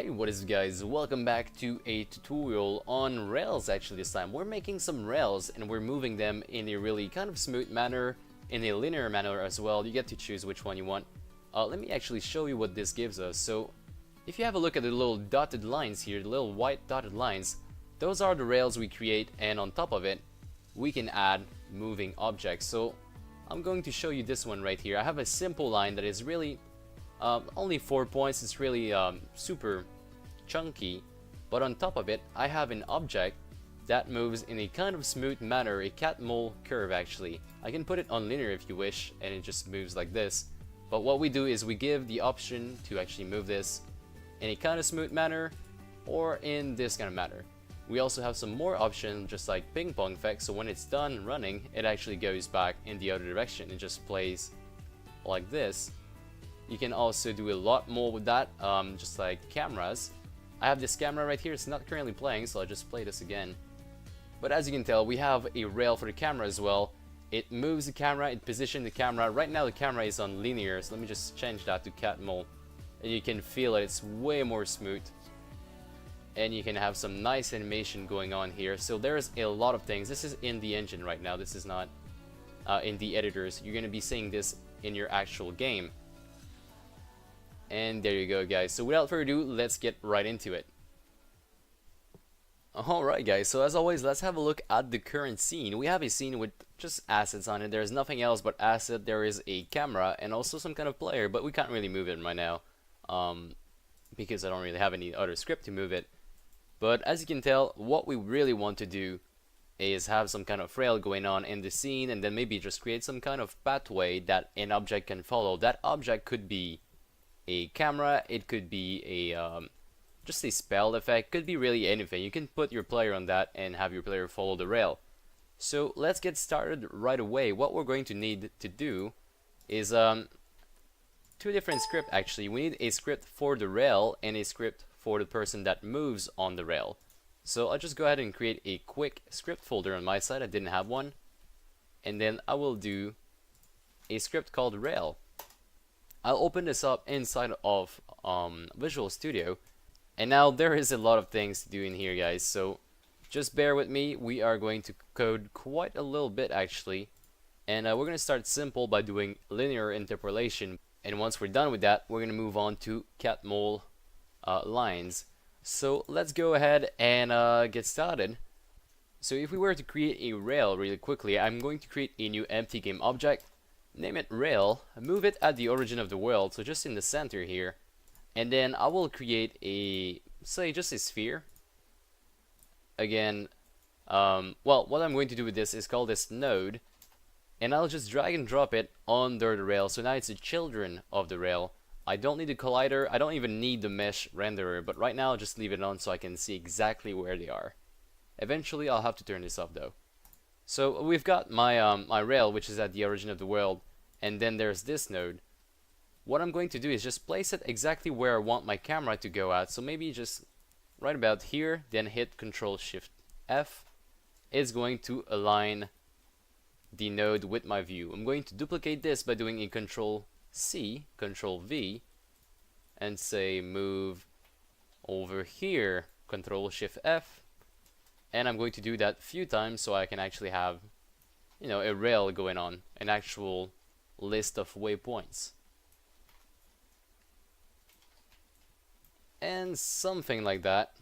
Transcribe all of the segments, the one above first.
Hey, what is up guys, welcome back to a tutorial on rails. Actually this time we're making some rails and we're moving them in a really kind of smooth manner, in a linear manner as well. You get to choose which one you want. Let me actually show you what this gives us. So if you have a look at the little dotted lines here, the little white dotted lines, those are the rails we create, and on top of it we can add moving objects. So I'm going to show you this one right here. I have a simple line that is really only 4 points. It's really super chunky, but on top of it I have an object that moves in a kind of smooth manner, a cat mole curve actually. I can put it on linear if you wish and it just moves like this, but what we do is we give the option to actually move this in a kind of smooth manner or in this kind of manner. We also have some more options just like ping pong effect, so when it's done running it actually goes back in the other direction. It just plays like this. You can also do a lot more with that, just like cameras. I have this camera right here, it's not currently playing, so I'll just play this again. But as you can tell, we have a rail for the camera as well. It moves the camera, it positions the camera. Right now the camera is on linear, so let me just change that to cat mole. And you can feel it, it's way more smooth. And you can have some nice animation going on here. So there's a lot of things. This is in the engine right now, this is not in the editors. You're going to be seeing this in your actual game. And there you go guys, so without further ado, let's get right into it. Alright guys, so as always, let's have a look at the current scene. We have a scene with just assets on it. There's nothing else but asset. There is a camera and also some kind of player, but we can't really move it right now because I don't really have any other script to move it. But as you can tell, what we really want to do is have some kind of rail going on in the scene, and then maybe just create some kind of pathway that an object can follow. That object could be a camera, it could be a just a spell effect, could be really anything. You can put your player on that and have your player follow the rail. So let's get started right away. What we're going to need to do is two different scripts actually. We need a script for the rail and a script for the person that moves on the rail. So I'll just go ahead and create a quick script folder on my side. I didn't have one, and then I will do a script called rail. I'll open this up inside of Visual Studio, and now there is a lot of things to do in here guys, so just bear with me. We are going to code quite a little bit actually, and we're going to start simple by doing linear interpolation, and once we're done with that we're going to move on to cat mole lines. So let's go ahead and get started. So if we were to create a rail really quickly, I'm going to create a new empty game object. Name it rail, move it at the origin of the world, so just in the center here, and then I will create a, say, just a sphere. Again, well, what I'm going to do with this is call this node, and I'll just drag and drop it under the rail, so now it's the children of the rail. I don't need the collider, I don't even need the mesh renderer, but right now I'll just leave it on so I can see exactly where they are. Eventually I'll have to turn this off though. So we've got my my rail, which is at the origin of the world, and then there's this node. What I'm going to do is just place it exactly where I want my camera to go at. So maybe just right about here, then hit Ctrl-Shift-F. It's going to align the node with my view. I'm going to duplicate this by doing a Ctrl-C, Ctrl-V, and say move over here, Ctrl-Shift-F. And I'm going to do that a few times so I can actually have, you know, a rail going on, an actual list of waypoints. And something like that.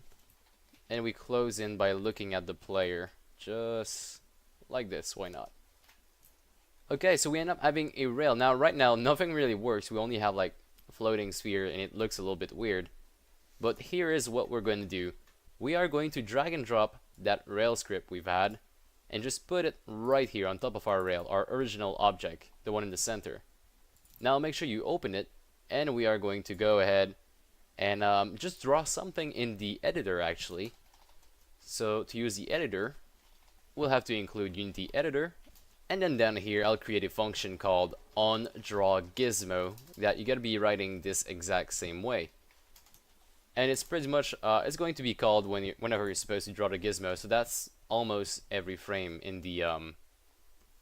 And we close in by looking at the player, just like this, why not? Okay, so we end up having a rail. Now, right now, nothing really works. We only have like a floating sphere and it looks a little bit weird. But here is what we're going to do. We are going to drag and drop that rail script we've had and just put it right here on top of our rail, our original object, the one in the center. Now make sure you open it, and we are going to go ahead and just draw something in the editor actually. So to use the editor, we'll have to include Unity Editor, and then down here I'll create a function called onDrawGizmo that you gotta be writing this exact same way. And it's pretty much, it's going to be called whenever you're supposed to draw the gizmo. So that's almost every frame in the,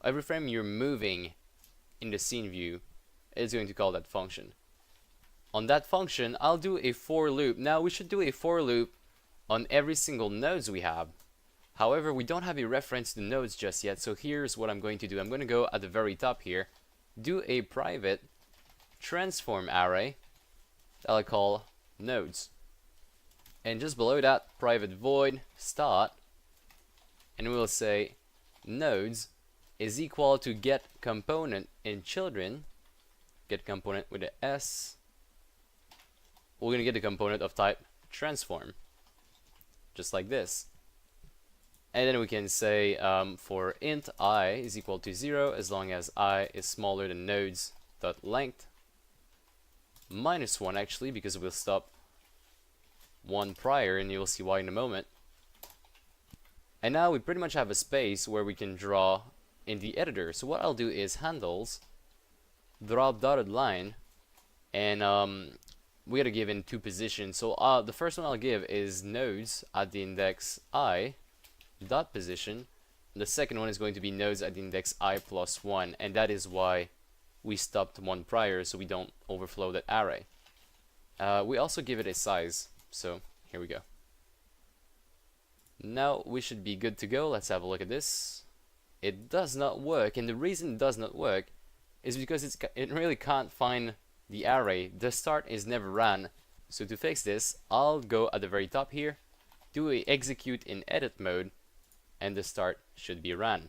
every frame you're moving in the scene view is going to call that function. on that function, I'll do a for loop. Now we should do a for loop on every single nodes we have. However, we don't have a reference to nodes just yet, so here's what I'm going to do. I'm going to go at the very top here, do a private transform array that I'll call nodes. And just below that, private void start, and we'll say nodes is equal to get component in children, get component with an S. We're going to get the component of type transform, just like this. And then we can say for int I is equal to 0 as long as I is smaller than nodes dot length minus 1, actually, because we'll stop one prior, and you'll see why in a moment. And now we pretty much have a space where we can draw in the editor. So what I'll do is handles drop dotted line, and we gotta give in 2 positions. So the first one I'll give is nodes at the index I dot position. The second one is going to be nodes at the index I plus 1, and that is why we stopped one prior, so we don't overflow that array. We also give it a size, so here we go. Now we should be good to go. Let's have a look at this. It does not work, and the reason it does not work is because it really can't find the array. The start is never ran. So to fix this, I'll go at the very top here, do a execute in edit mode, and the start should be ran.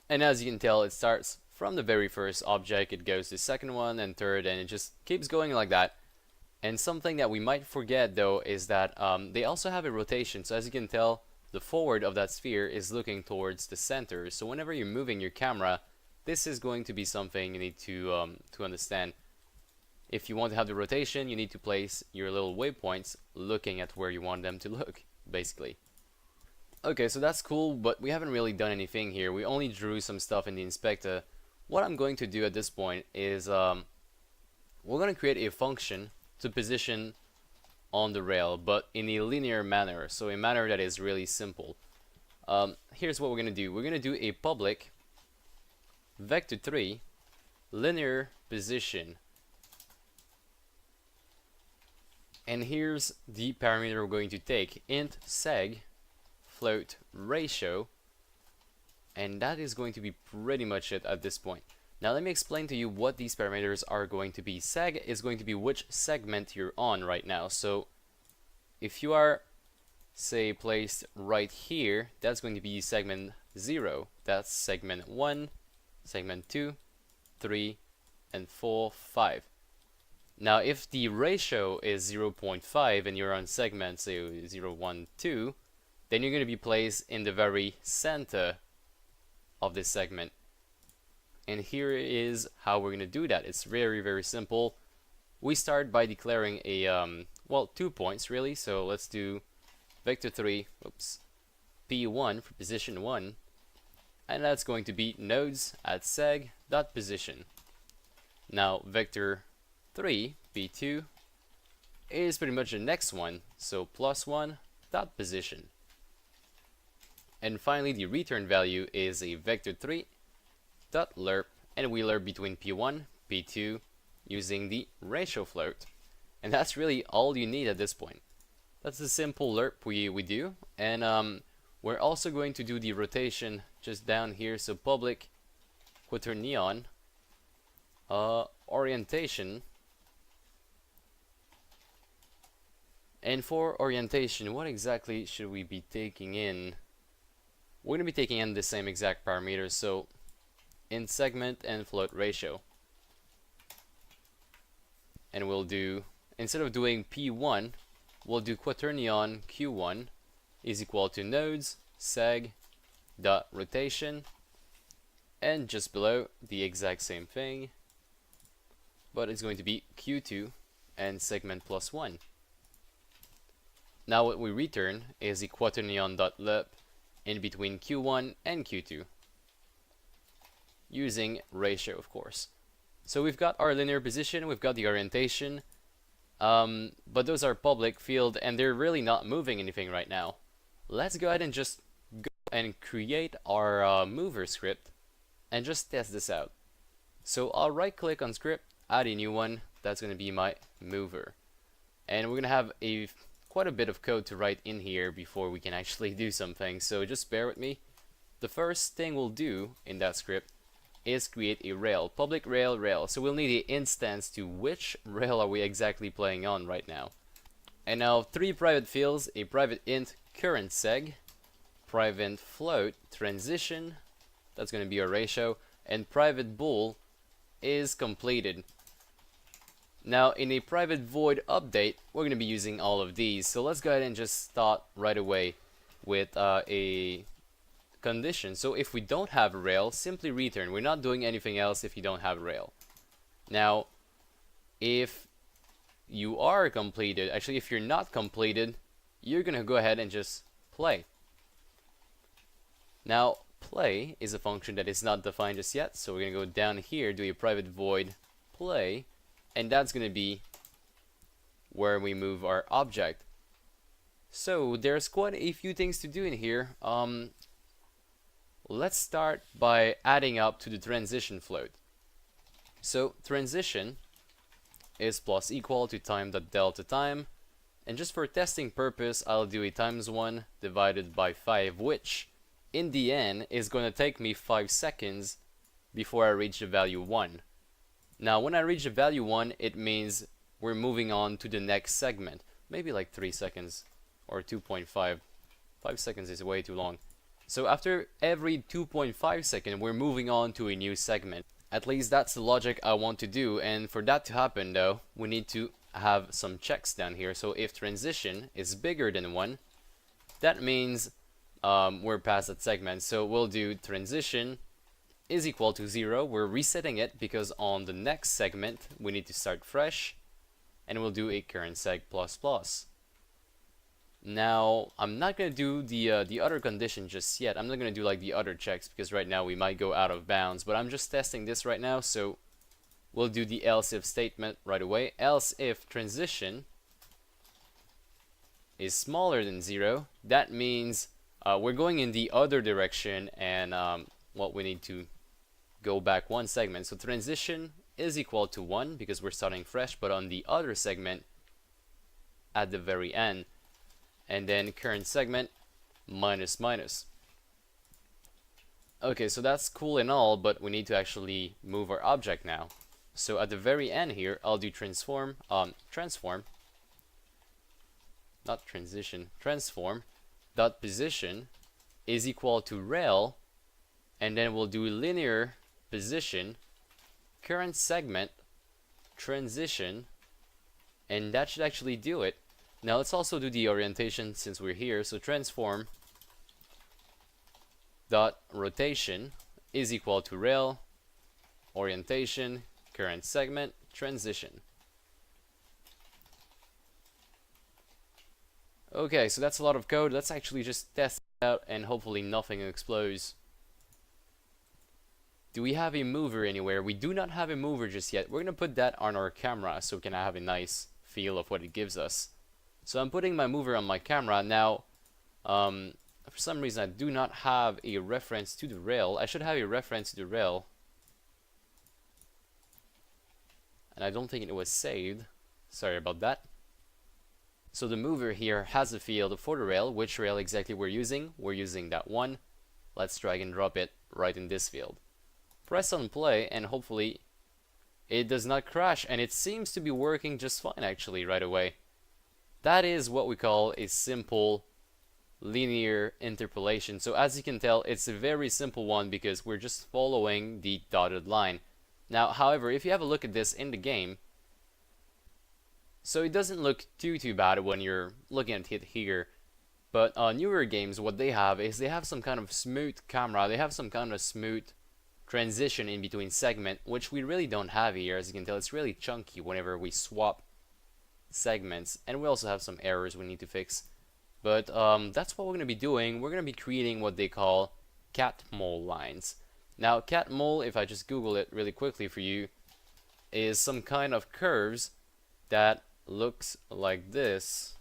And as you can tell, it starts from the very first object, it goes to the second one and third, and it just keeps going like that. And something that we might forget though is that they also have a rotation. So as you can tell, the forward of that sphere is looking towards the center. So whenever you're moving your camera, this is going to be something you need to understand. If you want to have the rotation, you need to place your little waypoints looking at where you want them to look, basically. Okay, so that's cool, but we haven't really done anything here. We only drew some stuff in the inspector. What I'm going to do at this point is we're going to create a function to position on the rail, but in a linear manner, so a manner that is really simple. Here's what we're going to do. We're going to do a public vector3 linear position, and here's the parameter we're going to take, int seg float ratio, and that is going to be pretty much it at this point. Now let me explain to you what these parameters are going to be. Seg is going to be which segment you're on right now. So if you are, say, placed right here, that's going to be segment 0. That's segment 1, segment 2, 3, and 4, 5. Now if the ratio is 0.5 and you're on segment, say, 0, 1, 2, then you're going to be placed in the very center of this segment. And here is how we're going to do that. It's very, very simple. We start by declaring a, well, 2 points really. So let's do vector3, p1 for position 1. And that's going to be nodes at seg.position. Now vector3, p2, is pretty much the next one. So +1 dot position. And finally, the return value is a vector3 dot lerp, and we lerp between p1, p2 using the ratio float. And that's really all you need at this point. That's the simple lerp we do. And we're also going to do the rotation just down here. So public quaternion orientation. And for orientation, what exactly should we be taking in? We're going to be taking in the same exact parameters, so in segment and float ratio. And we'll do, instead of doing P1, we'll do quaternion Q1 is equal to nodes seg dot rotation, and just below the exact same thing, but it's going to be Q2 and segment +1. Now what we return is the quaternion dot lerp in between Q1 and Q2 using ratio, of course. So we've got our linear position, we've got the orientation, but those are public field and they're really not moving anything right now. Let's go ahead and just go and create our mover script and just test this out. So I'll right click on script, add a new one, That's going to be my mover. And we're going to have quite a bit of code to write in here before we can actually do something, so just bear with me. The first thing we'll do in that script is create a rail, public rail. So we'll need an instance to which rail are we exactly playing on right now. And now 3 private fields, a private int current seg, private float transition, that's going to be our ratio, and private bool is completed. Now in a private void update, we're going to be using all of these. So let's go ahead and just start right away with a condition. So if we don't have a rail, simply return. We're not doing anything else if you don't have a rail. Now if you are completed, actually if you're not completed, you're going to go ahead and just play. Now play is a function that is not defined just yet, so we're going to go down here, do a private void play, and that's going to be where we move our object. So there's quite a few things to do in here. Let's start by adding up to the transition float. So transition is plus equal to time.delta time, and just for testing purpose I'll do a times 1 divided by 5, which in the end is going to take me 5 seconds before I reach the value 1. Now when I reach the value 1, it means we're moving on to the next segment. Maybe like 3 seconds or 2.5. 5 seconds is way too long. So after every 2.5 seconds, we're moving on to a new segment. At least that's the logic I want to do, and for that to happen though, we need to have some checks down here. So if transition is bigger than 1, that means we're past that segment. So we'll do transition is equal to 0. We're resetting it because on the next segment we need to start fresh, and we'll do a current seg ++. Now I'm not going to do the other condition just yet. I'm not going to do like the other checks because right now we might go out of bounds, but I'm just testing this right now. So we'll do the else if statement right away. Else if transition is smaller than 0, that means we're going in the other direction, and we need to go back 1 segment. So transition is equal to 1 because we're starting fresh, but on the other segment at the very end. And then current segment minus. Okay, so that's cool and all, but we need to actually move our object now. So at the very end here, I'll do transform not transition, transform dot position is equal to rel, and then we'll do linear position current segment transition, and that should actually do it. Now let's also do the orientation since we're here. So transform dot rotation is equal to rel orientation current segment transition. Okay, so that's a lot of code. Let's actually just test it out and hopefully nothing explodes. Do we have a mover anywhere? We do not have a mover just yet. We're gonna put that on our camera so we can have a nice feel of what it gives us. So I'm putting my mover on my camera now. For some reason I do not have a reference to the rail. I should have a reference to the rail, and I don't think it was saved. Sorry about that. So the mover here has a field for the rail. Which rail exactly we're using? We're using that one. Let's drag and drop it right in this field. Press on play and hopefully it does not crash, and it seems to be working just fine actually right away. That is what we call a simple linear interpolation. So as you can tell, it's a very simple one because we're just following the dotted line. Now, however, if you have a look at this in the game, so it doesn't look too bad when you're looking at it here. But newer games, what they have is they have some kind of smooth camera. They have some kind of smooth transition in between segment, which we really don't have here. As you can tell, it's really chunky whenever we swap segments, and we also have some errors we need to fix. But that's what we're going to be doing. We're going to be creating what they call cat mole lines. Now cat mole, if I just Google it really quickly for you, is some kind of curves that looks like this,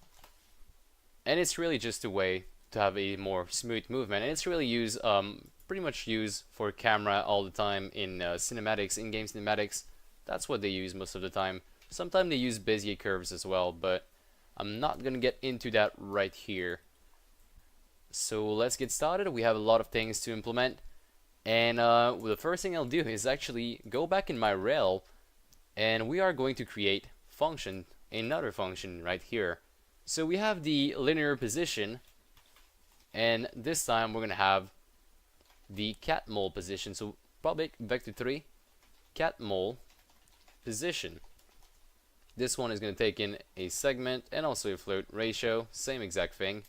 and it's really just a way to have a more smooth movement, and it's really used pretty much used for camera all the time in cinematics, in-game cinematics. That's what they use most of the time. Sometimes they use Bezier curves as well, but I'm not gonna get into that right here. So let's get started. We have a lot of things to implement, and the first thing I'll do is actually go back in my rail, and we are going to create another function right here. So we have the linear position, and this time we're gonna have the cat mole position. So public vector3 cat mole position. This one is going to take in a segment and also a float ratio, same exact thing.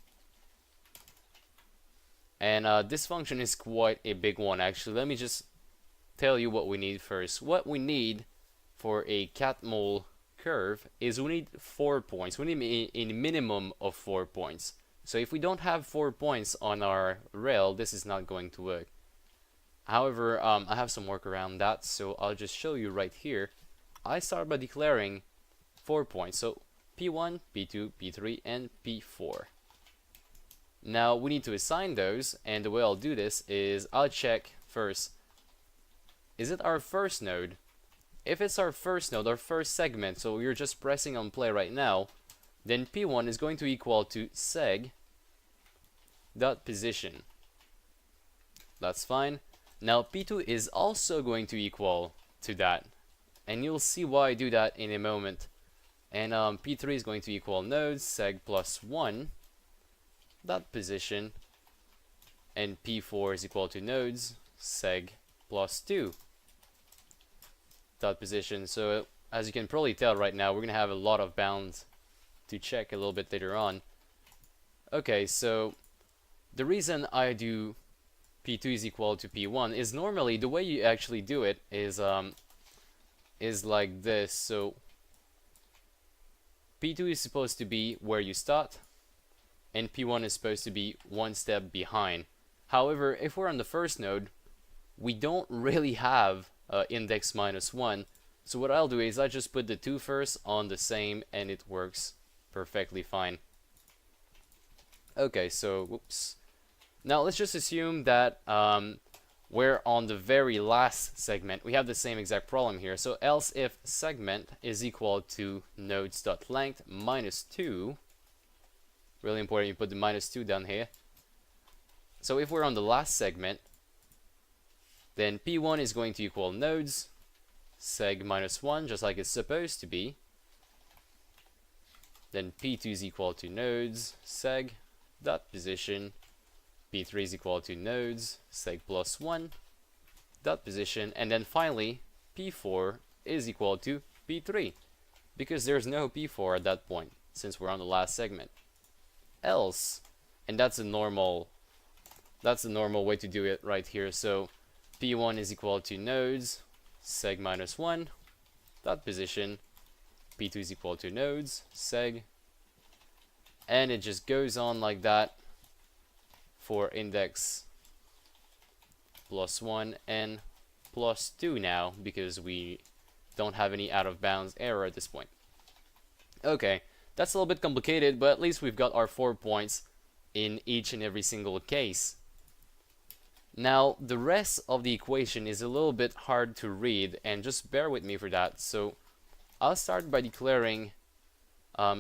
And this function is quite a big one actually. Let me just tell you what we need first. What we need for a cat mole curve is we need 4 points. We need a minimum of 4 points. So if we don't have 4 points on our rail, this is not going to work. However, I have some work around that, so I'll just show you right here. I start by declaring 4 points, so P1, P2, P3, and P4. Now we need to assign those, and the way I'll do this is I'll check first, is it our first node? If it's our first node, our first segment, so you're just pressing on play right now, then P1 is going to equal to seg.position. That's fine. Now P2 is also going to equal to that, and you'll see why I do that in a moment. And P3 is going to equal nodes seg plus 1 dot position, and P4 is equal to nodes seg plus 2 dot position. So as you can probably tell right now, we're gonna have a lot of bounds to check a little bit later on. Okay, so the reason I do P2 is equal to P1 is normally the way you actually do it is like this. So P2 is supposed to be where you start, and P1 is supposed to be one step behind. However, if we're on the first node, we don't really have index -1. So what I'll do is I just put the two first on the same, and it works perfectly fine. Okay, so whoops. Now let's just assume that we're on the very last segment. We have the same exact problem here. So else if segment is equal to nodes.length -2, really important you put the -2 down here. So if we're on the last segment, then P1 is going to equal nodes seg -1, just like it's supposed to be. Then P2 is equal to nodes seg dot position. P3 is equal to nodes seg plus 1 dot position, and then finally P4 is equal to P3, because there's no P4 at that point since we're on the last segment. Else, and that's the normal way to do it right here. So P1 is equal to nodes seg -1 dot position. P2 is equal to nodes seg, and it just goes on like that for index +1 and +2 now, because we don't have any out of bounds error at this point. Okay, that's a little bit complicated, but at least we've got our 4 points in each and every single case. Now the rest of the equation is a little bit hard to read, and just bear with me for that. So I'll start by declaring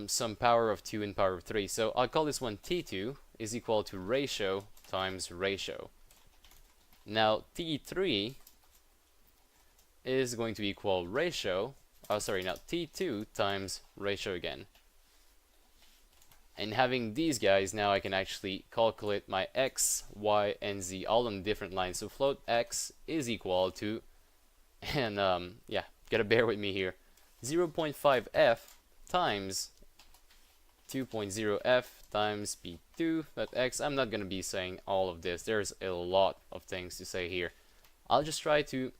some power of 2 and power of 3. So I'll call this one T2 is equal to ratio times ratio. Now T3 is going to equal ratio, T2 times ratio again. And having these guys, now I can actually calculate my x, y, and z all on different lines. So float x is equal to, and yeah, gotta bear with me here, 0.5f times 2.0f times p2 dot x. I'm not gonna be saying all of this. There's a lot of things to say here. I'll just try to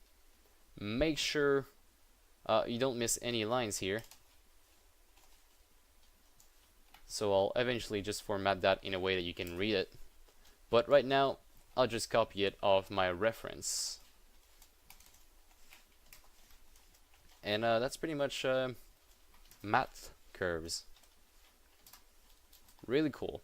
make sure you don't miss any lines here. So I'll eventually just format that in a way that you can read it. But right now, I'll just copy it off my reference. And that's pretty much math curves. Really cool.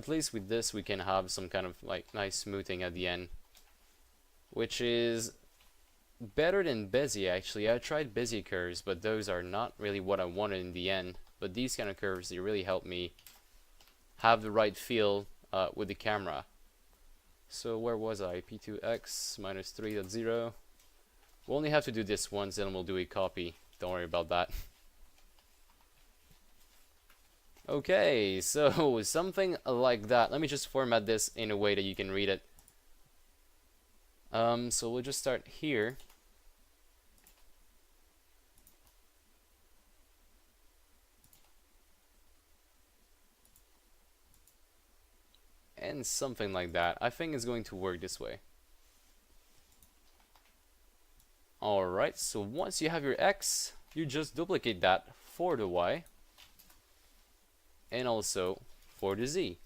at least with this we can have some kind of like nice smoothing at the end, which is better than Bezier actually. I tried Bezier curves, but those are not really what I wanted in the end. But these kind of curves, they really help me have the right feel with the camera. So where was I? P2x minus 3.0. We'll only have to do this once, then we'll do a copy. Don't worry about that. Okay, so something like that. Let me just format this in a way that you can read it. So we'll just start here. And something like that. I think it's going to work this way. Alright, so once you have your X, you just duplicate that for the Y. And also for the Z.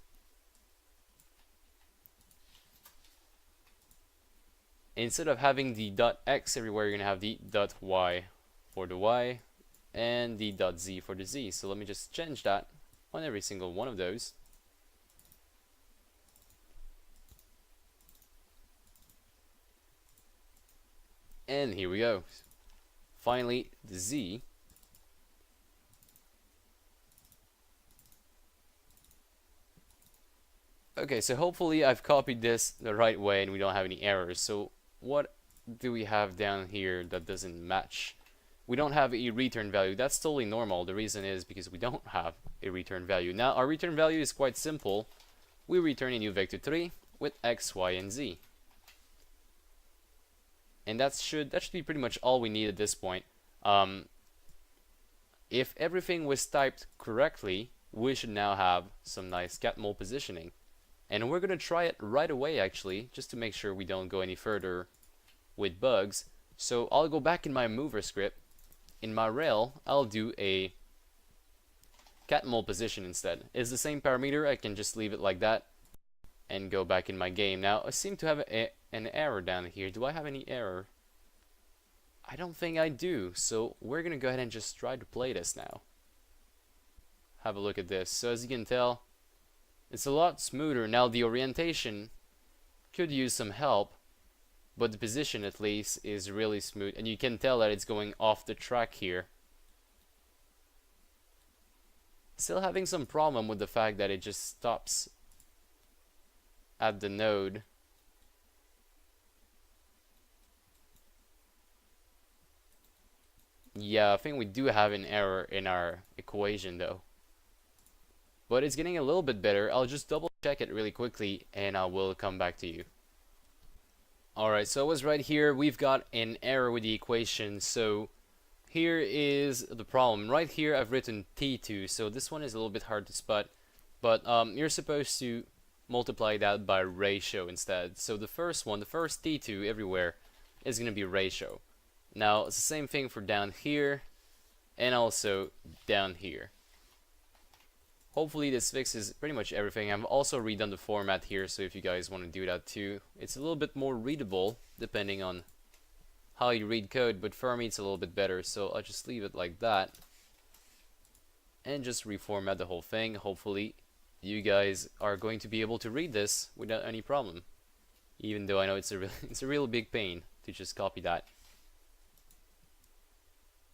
Instead of having the .x everywhere, you're going to have the .y for the Y and the .z for the Z. So let me just change that on every single one of those. And here we go. Finally, the Z. Okay, so hopefully I've copied this the right way and we don't have any errors. So what do we have down here that doesn't match? We don't have a return value. That's totally normal. The reason is because we don't have a return value. Now our return value is quite simple. We return a new vector 3 with x, y, and z. And that should be pretty much all we need at this point. If everything was typed correctly, we should now have some nice cat mole positioning. And we're going to try it right away actually, just to make sure we don't go any further with bugs. So I'll go back in my mover script. In my rail, I'll do a cat mole position instead. It's the same parameter, I can just leave it like that and go back in my game. Now I seem to have an error down here. Do I have any error? I don't think I do. So we're going to go ahead and just try to play this now. Have a look at this. So as you can tell, it's a lot smoother. Now the orientation could use some help, but the position at least is really smooth, and you can tell that it's going off the track here. Still having some problem with the fact that it just stops at the node. Yeah, I think we do have an error in our equation though. But it's getting a little bit better. I'll just double check it really quickly and I will come back to you. Alright, so it was right here. We've got an error with the equation. So here is the problem. Right here I've written T2, so this one is a little bit hard to spot. But you're supposed to multiply that by ratio instead. So the first one, the first T2 everywhere is going to be ratio. Now it's the same thing for down here and also down here. Hopefully this fixes pretty much everything. I've also redone the format here, so if you guys want to do that too, it's a little bit more readable depending on how you read code, but for me it's a little bit better, so I'll just leave it like that and just reformat the whole thing. Hopefully you guys are going to be able to read this without any problem, even though I know it's a real big pain to just copy that.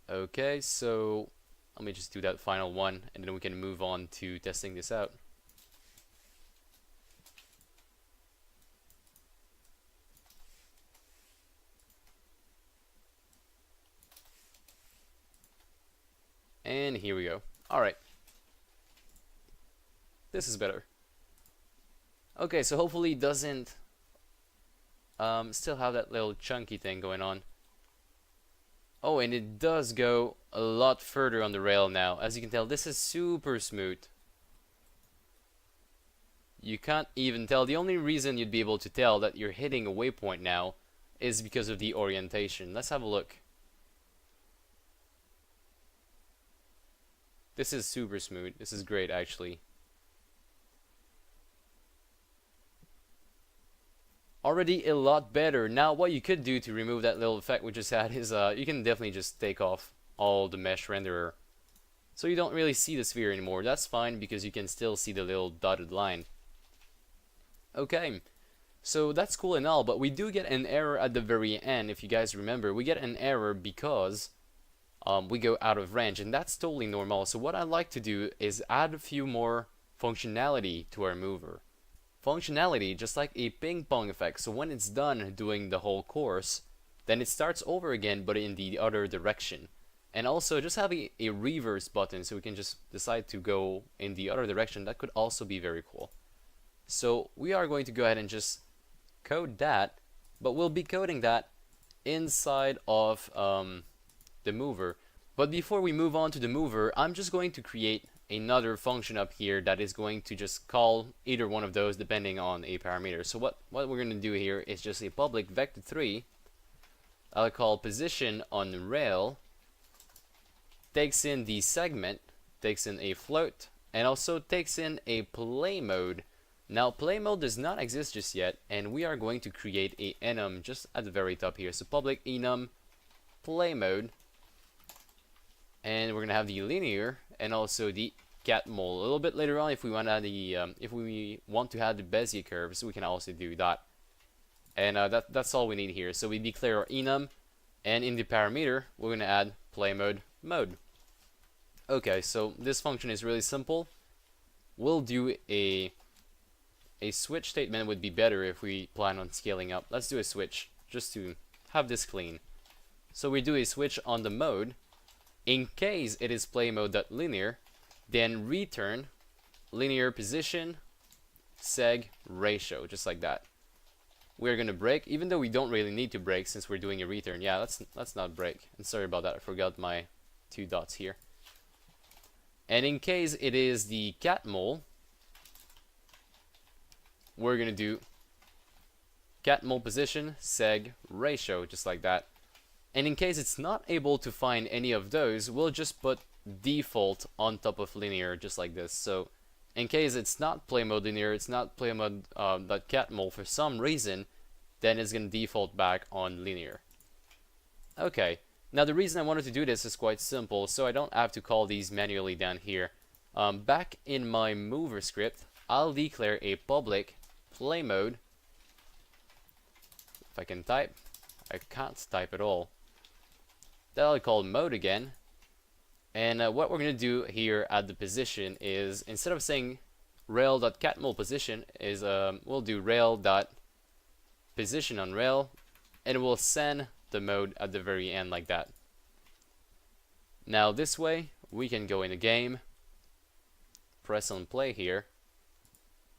Okay, so let me just do that final one and then we can move on to testing this out. And here we go. Alright. This is better. Okay, so hopefully it doesn't still have that little chunky thing going on. Oh, and it does go a lot further on the rail now. As you can tell, this is super smooth. You can't even tell. The only reason you'd be able to tell that you're hitting a waypoint now is because of the orientation. Let's have a look. This is super smooth. This is great actually. Already a lot better. Now what you could do to remove that little effect we just had is you can definitely just take off all the mesh renderer, so you don't really see the sphere anymore. That's fine because you can still see the little dotted line. Okay, so that's cool and all, but we do get an error at the very end. If you guys remember, we get an error because we go out of range, and that's totally normal. So what I like to do is add a few more functionality to our mover. Functionality, just like a ping pong effect. So when it's done doing the whole course, then it starts over again, but in the other direction. And also just having a reverse button, so we can just decide to go in the other direction. That could also be very cool. So we are going to go ahead and just code that, but we'll be coding that inside of the mover. But before we move on to the mover, I'm just going to create another function up here that is going to just call either one of those depending on a parameter. So what we're going to do here is just a public vector3. I'll call position on rail, takes in the segment, takes in a float, and also takes in a play mode. Now play mode does not exist just yet, and we are going to create a enum just at the very top here. So public enum play mode, and we're gonna have the linear and also the cat mole. A little bit later on, if we want to add the if we want to add the Bezier curves, we can also do that. And that's all we need here. So we declare our enum, and in the parameter we're gonna add play mode mode. Okay, so this function is really simple. We'll do a switch statement. Would be better if we plan on scaling up. Let's do a switch just to have this clean. So we do a switch on the mode. In case it is play mode.linear, then return linear position seg ratio, just like that. We're gonna break, even though we don't really need to break since we're doing a return. Yeah, let's not break. And sorry about that, I forgot my 2 dots here. And in case it is the cat mole, we're gonna do cat mole position seg ratio, just like that. And in case it's not able to find any of those, we'll just put default on top of linear, just like this. So in case it's not play mode linear, it's not play mode .cat mole for some reason, then it's gonna default back on linear. Okay, now the reason I wanted to do this is quite simple, so I don't have to call these manually down here. Back in my mover script, I'll declare a public play mode. If I can type, I can't type at all. That I'll call mode again. And what we're going to do here at the position is, instead of saying rail.catMole position, is we'll do rail.position on rail, and we'll send the mode at the very end like that. Now this way we can go in the game, press on play here,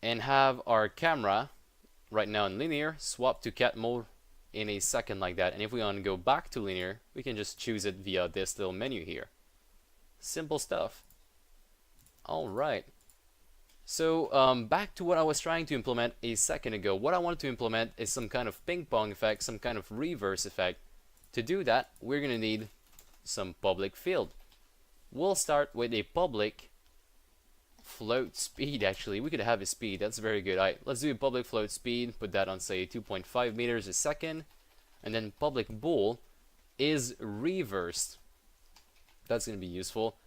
and have our camera right now in linear swap to cat mode in a second like that. And if we want to go back to linear, we can just choose it via this little menu here. Simple stuff. Alright, so back to what I was trying to implement a second ago. What I wanted to implement is some kind of ping pong effect, some kind of reverse effect. To do that, we're gonna need some public field. We'll start with a public float speed. Actually, we could have a speed. That's very good. Alright, let's do a public float speed, put that on say 2.5 meters a second, and then public bool is reversed. That's gonna be useful.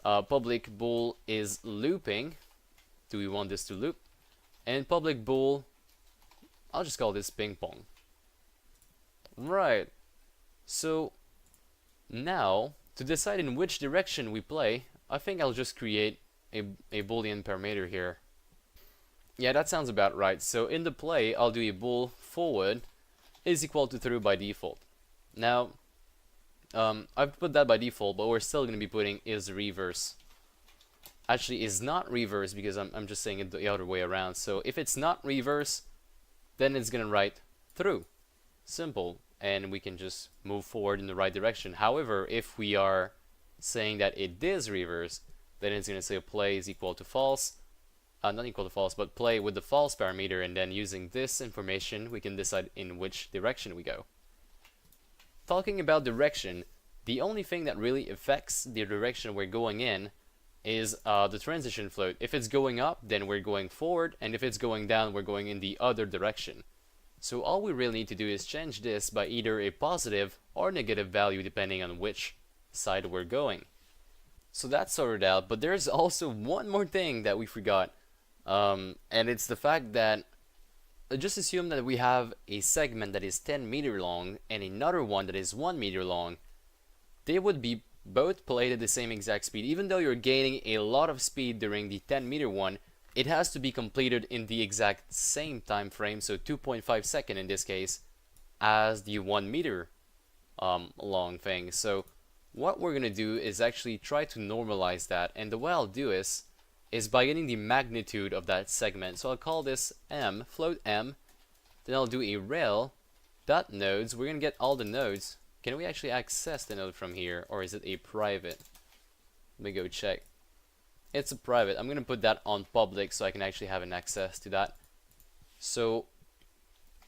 Public bool is looping. Do we want this to loop? And public bool, I'll just call this ping pong. Right, so now to decide in which direction we play, I think I'll just create a boolean parameter here. Yeah, that sounds about right. So in the play, I'll do a bool forward is equal to through by default. Now I've put that by default, but we're still going to be putting is reverse. Actually, is not reverse, because I'm just saying it the other way around. So if it's not reverse, then it's going to write through. Simple. And we can just move forward in the right direction. However, if we are saying that it is reverse, then it's going to say play is equal to false. Not equal to false, but play with the false parameter, and then using this information, we can decide in which direction we go. Talking about direction, the only thing that really affects the direction we're going in is the transition float. If it's going up, then we're going forward, and if it's going down, we're going in the other direction. So all we really need to do is change this by either a positive or negative value depending on which side we're going. So that's sorted out, but there's also one more thing that we forgot, and it's the fact that just assume that we have a segment that is 10 meter long and another one that is 1 meter long. They would be both played at the same exact speed. Even though you're gaining a lot of speed during the 10 meter one, it has to be completed in the exact same time frame, so 2.5 seconds in this case, as the 1 meter long thing. So what we're gonna do is actually try to normalize that, and the way I'll do is by getting the magnitude of that segment. So I'll call this M, float M, then I'll do a rel dot nodes. We're gonna get all the nodes. Can we actually access the node from here, or is it a private? Let me go check. It's a private. I'm gonna put that on public so I can actually have an access to that. So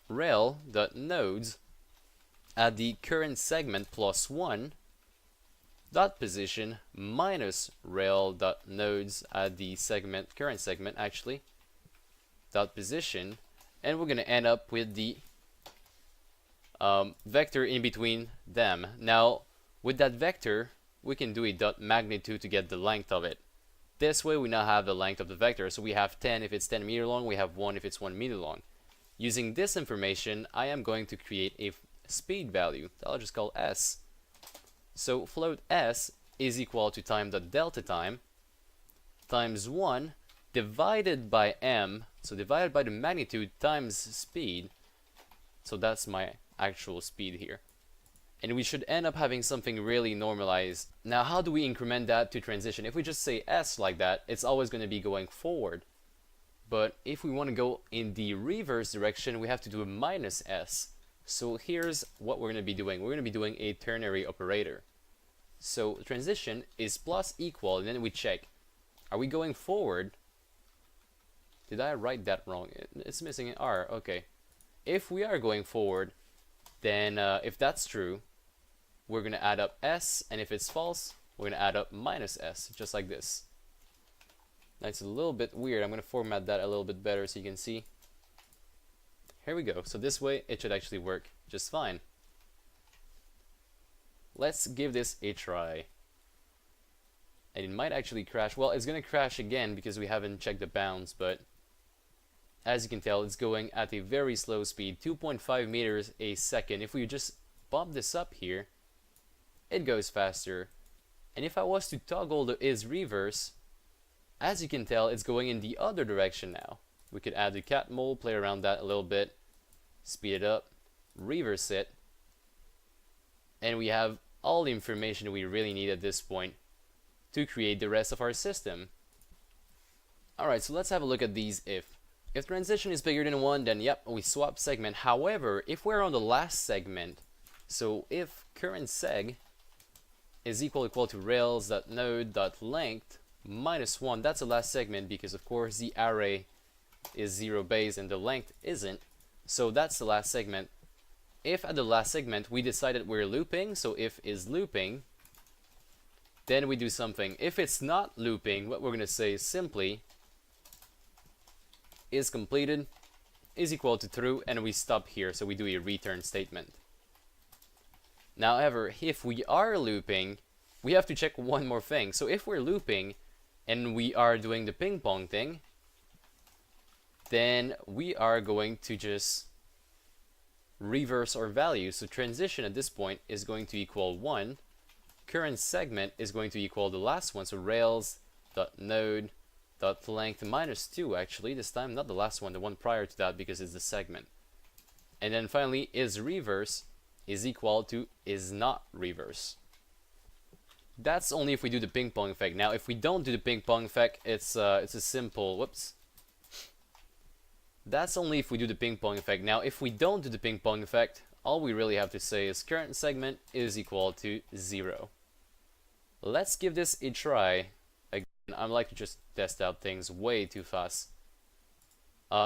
rel dot nodes at the current segment plus 1 dot position minus rel dot nodes at the segment current segment actually dot position, and we're gonna end up with the vector in between them. Now with that vector we can do a dot magnitude to get the length of it. This way we now have the length of the vector, so we have 10 if it's 10 meter long, we have 1 if it's 1 meter long. Using this information I am going to create a speed value that I'll just call s. So float s is equal to time.delta time times 1 divided by m, so divided by the magnitude times speed. So that's my actual speed here. And we should end up having something really normalized. Now how do we increment that to transition? If we just say s like that, it's always going to be going forward. But if we want to go in the reverse direction, we have to do a minus s. So here's what we're going to be doing. We're going to be doing a ternary operator. So transition is plus equal, and then we check. Are we going forward? Did I write that wrong? It's missing an R. Okay. If we are going forward, then if that's true, we're going to add up s, and if it's false, we're going to add up minus s, just like this. That's a little bit weird. I'm going to format that a little bit better so you can see. Here we go. So this way it should actually work just fine. Let's give this a try. And it might actually crash. Well, it's going to crash again because we haven't checked the bounds, but as you can tell, it's going at a very slow speed, 2.5 meters a second. If we just bump this up here, it goes faster. And if I was to toggle the is reverse, as you can tell, it's going in the other direction now. We could add the cat mole, play around that a little bit, speed it up, reverse it, and we have all the information we really need at this point to create the rest of our system. Alright, so let's have a look at these if. If transition is bigger than 1, then yep, we swap segment. However, if we're on the last segment, so if current seg is equal to rails.node.length minus 1, that's the last segment because of course the array is 0 base and the length isn't, so that's the last segment. If at the last segment we decided we're looping, so if is looping, then we do something. If it's not looping, what we're going to say is simply is completed is equal to true, and we stop here, so we do a return statement. Now, however, if we are looping, we have to check one more thing. So if we're looping and we are doing the ping pong thing, then we are going to just reverse our value. So transition at this point is going to equal 1. Current segment is going to equal the last one, so rails.node.length minus 2, actually this time, not the last one, the one prior to that, because it's the segment. And then finally is reverse is equal to is not reverse. That's only if we do the ping pong effect. Now if we don't do the ping pong effect, it's a simple whoops. That's only if we do the ping pong effect. Now if we don't do the ping pong effect, all we really have to say is current segment is equal to 0. Let's give this a try. Again, I like to just test out things way too fast.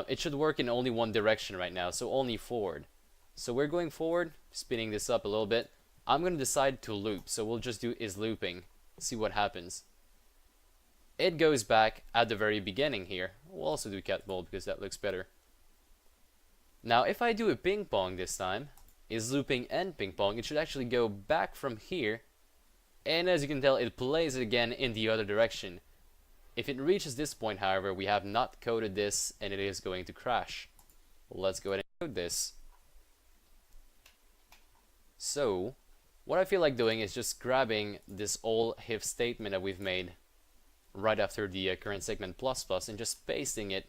It should work in only one direction right now, so only forward. So we're going forward, spinning this up a little bit. I'm going to decide to loop, so we'll just do is looping, see what happens. It goes back at the very beginning here. We'll also do cat mode because that looks better. Now if I do a ping pong this time, is looping and ping pong, it should actually go back from here, and as you can tell it plays it again in the other direction. If it reaches this point, however, we have not coded this and it is going to crash. let's go ahead and code this. So what I feel like doing is just grabbing this old if statement that we've made right after the current segment plus plus and just pasting it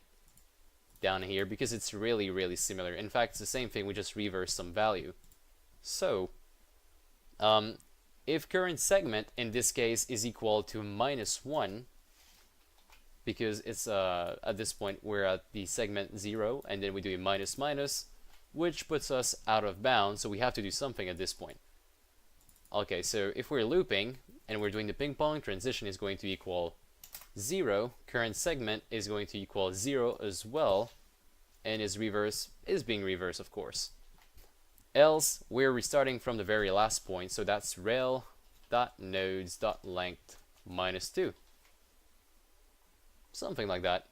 down here because it's really similar. In fact, it's the same thing, we just reverse some value. So if current segment in this case is equal to -1, because it's at this point we're at the segment 0 and then we do a minus minus, which puts us out of bounds, so we have to do something at this point. Okay, so if we're looping and we're doing the ping pong, transition is going to equal 0, current segment is going to equal 0 as well, and its reverse is being reversed, of course. Else we're restarting from the very last point, so that's rel.nodes.length -2. Something like that.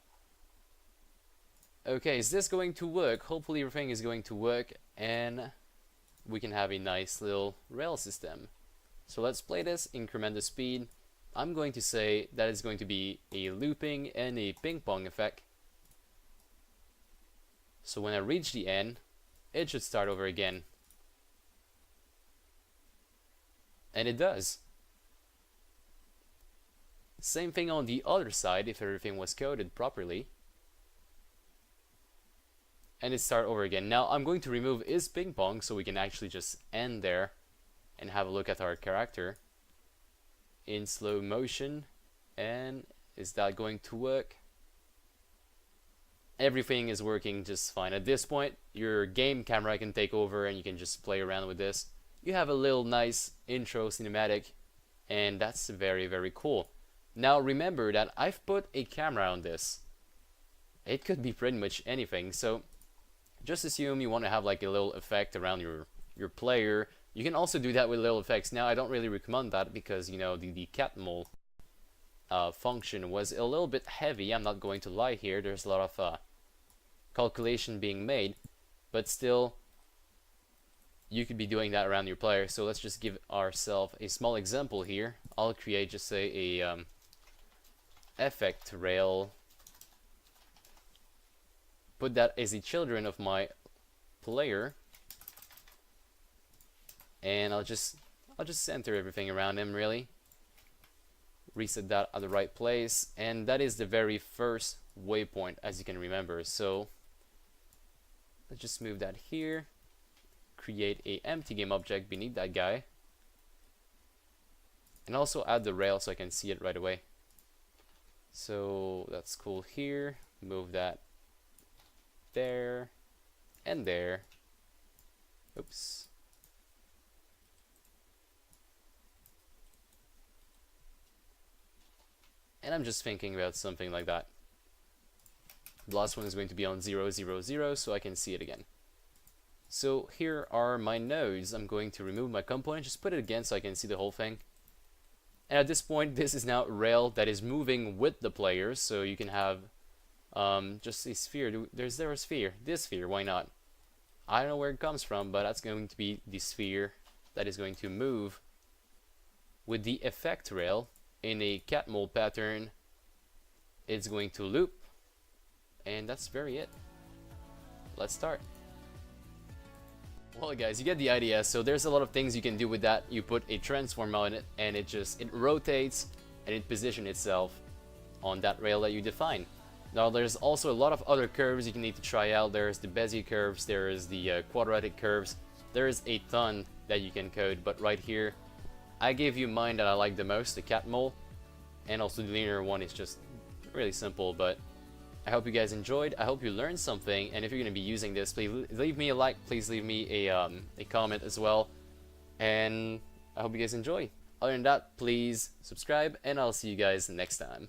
Okay, is this going to work? Hopefully everything is going to work and we can have a nice little rail system. So let's play this, increment the speed. I'm going to say that it's going to be a looping and a ping pong effect. So when I reach the end, it should start over again. And it does. Same thing on the other side if everything was coded properly. And it start over again. Now I'm going to remove is ping pong so we can actually just end there and have a look at our character in slow motion. And is that going to work? Everything is working just fine. At this point, your game camera can take over and you can just play around with this. You have a little nice intro cinematic, and that's very cool. Now remember that I've put a camera on this. It could be pretty much anything, so just assume you want to have like a little effect around your player. You can also do that with little effects. Now I don't really recommend that because, you know, the cat mole function was a little bit heavy. I'm not going to lie here. There's a lot of calculation being made, but still you could be doing that around your player. So let's just give ourselves a small example here. I'll create just say a effect rail, put that as the children of my player, and I'll just center everything around him, really reset that at the right place, and that is the very first waypoint, as you can remember. So let's just move that here, create a empty game object beneath that guy, and also add the rail so I can see it right away. So that's cool here, move that there and there. Oops. And I'm just thinking about something like that. The last one is going to be on 0, 0, 0, so I can see it again. So here are my nodes. I'm going to remove my component, just put it again so I can see the whole thing. And at this point, this is now rail that is moving with the players, so you can have just a sphere. There's a sphere. This sphere, why not? I don't know where it comes from, but that's going to be the sphere that is going to move with the effect rail in a cat mole pattern. It's going to loop, and that's very it. Let's start. Well guys, you get the idea. So there's a lot of things you can do with that. You put a transform on it and it rotates and it positions itself on that rail that you define. Now there's also a lot of other curves you can need to try out. There's the Bezier curves, there is the quadratic curves. There's a ton that you can code, but right here I gave you mine that I like the most, the cat mole, and also the linear one is just really simple. But I hope you guys enjoyed. I hope you learned something, and if you're going to be using this, please leave me a like, please leave me a comment as well, and I hope you guys enjoy. Other than that, please subscribe, and I'll see you guys next time.